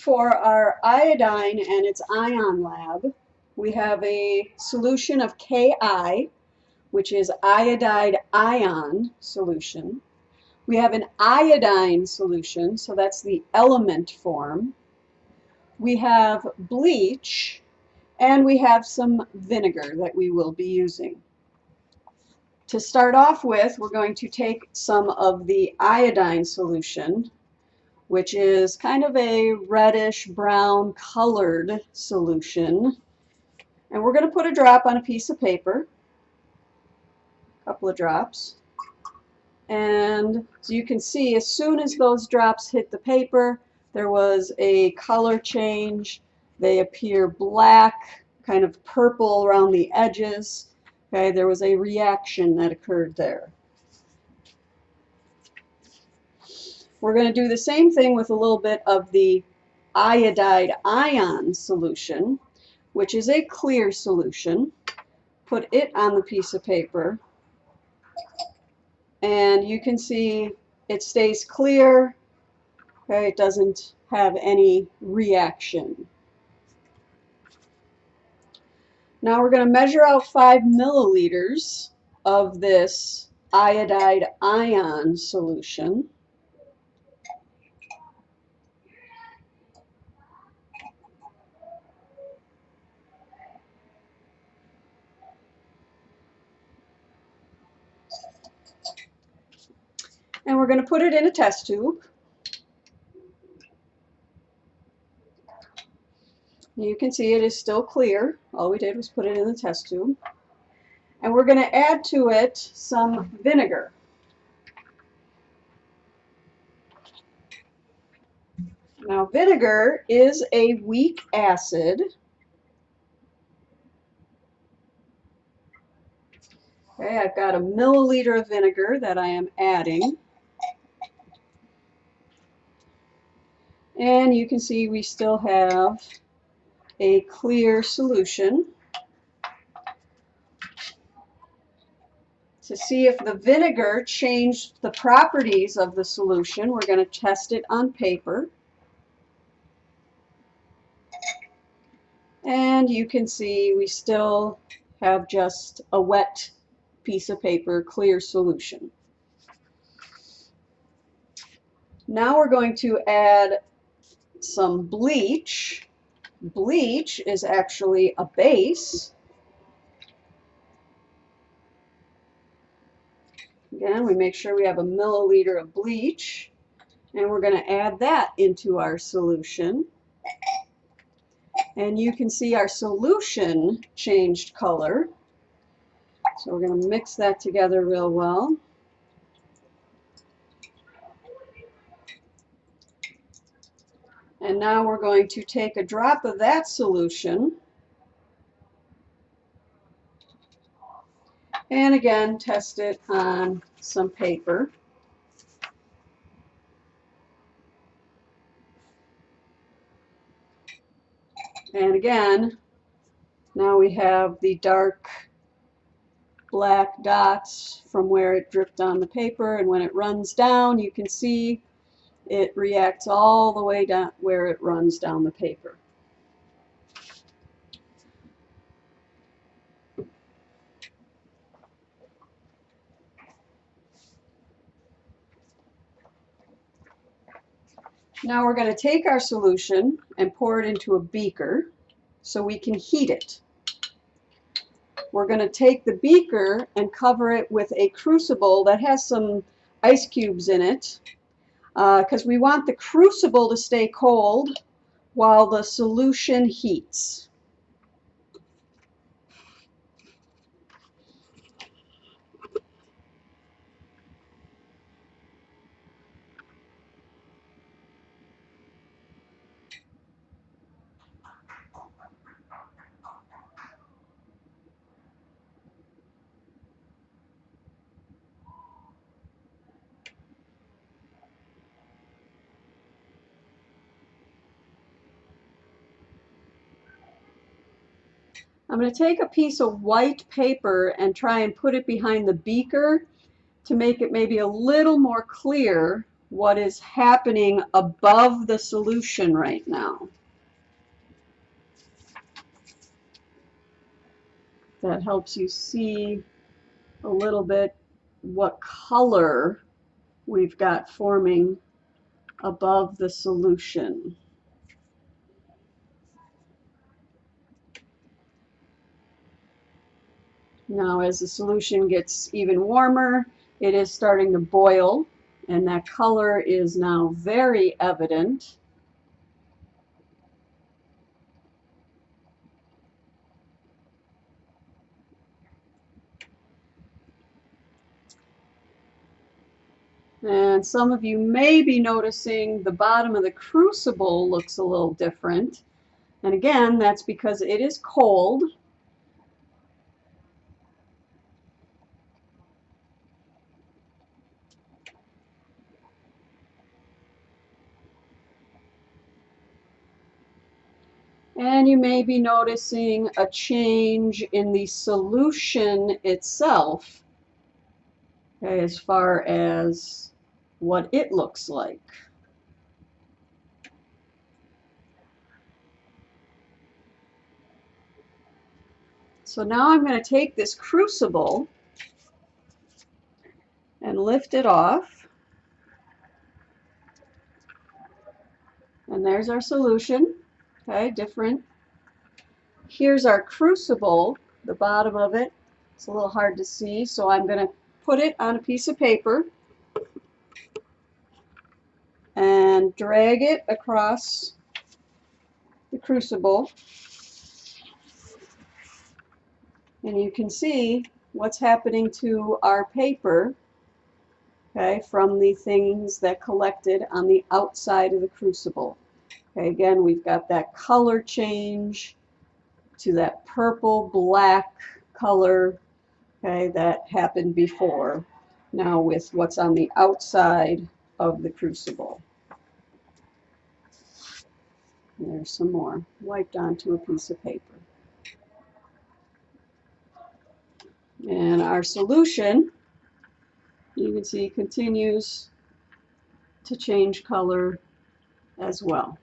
For our iodine and its ion lab, we have a solution of Ki, which is iodide ion solution. We have an iodine solution, so that's the element form. We have bleach, and we have some vinegar that we will be using. To start off with, we're going to take some of the iodine solution, which is kind of a reddish brown colored solution. And we're going to put a drop on a piece of paper, a couple of drops. And so you can see as soon as those drops hit the paper, there was a color change. They appear black, kind of purple around the edges. Okay, there was a reaction that occurred there. We're going to do the same thing with a little bit of the iodide ion solution, which is a clear solution. Put it on the piece of paper, and you can see it stays clear. Okay, it doesn't have any reaction. Now we're going to measure out 5 milliliters of this iodide ion solution. And we're going to put it in a test tube. You can see it is still clear. All we did was put it in the test tube. And we're going to add to it some vinegar. Now, vinegar is a weak acid. Okay, I've got a milliliter of vinegar that I am adding. And you can see we still have a clear solution. To see if the vinegar changed the properties of the solution, we're going to test it on paper. And you can see we still have just a wet piece of paper, clear solution. Now we're going to add some bleach. Bleach is actually a base. Again, we make sure we have a milliliter of bleach, and we're going to add that into our solution. And you can see our solution changed color. So we're going to mix that together real well. And now we're going to take a drop of that solution and again test it on some paper. And again, now we have the dark black dots from where it dripped on the paper, and when it runs down, you can see it reacts all the way down where it runs down the paper. Now we're going to take our solution and pour it into a beaker so we can heat it. We're going to take the beaker and cover it with a crucible that has some ice cubes in it, because we want the crucible to stay cold while the solution heats. I'm going to take a piece of white paper and try and put it behind the beaker to make it maybe a little more clear what is happening above the solution right now. That helps you see a little bit what color we've got forming above the solution. Now, as the solution gets even warmer, it is starting to boil, and that color is now very evident. And some of you may be noticing the bottom of the crucible looks a little different. And again, that's because it is cold. And you may be noticing a change in the solution itself, okay, as far as what it looks like. So now I'm going to take this crucible and lift it off. And there's our solution, okay, different. Here's our crucible, the bottom of it. It's a little hard to see, so I'm going to put it on a piece of paper and drag it across the crucible. And you can see what's happening to our paper, okay, from the things that collected on the outside of the crucible. Okay, again, we've got that color change to that purple black color, okay, that happened before. Now with what's on the outside of the crucible. And there's some more wiped onto a piece of paper. And our solution, you can see, continues to change color as well.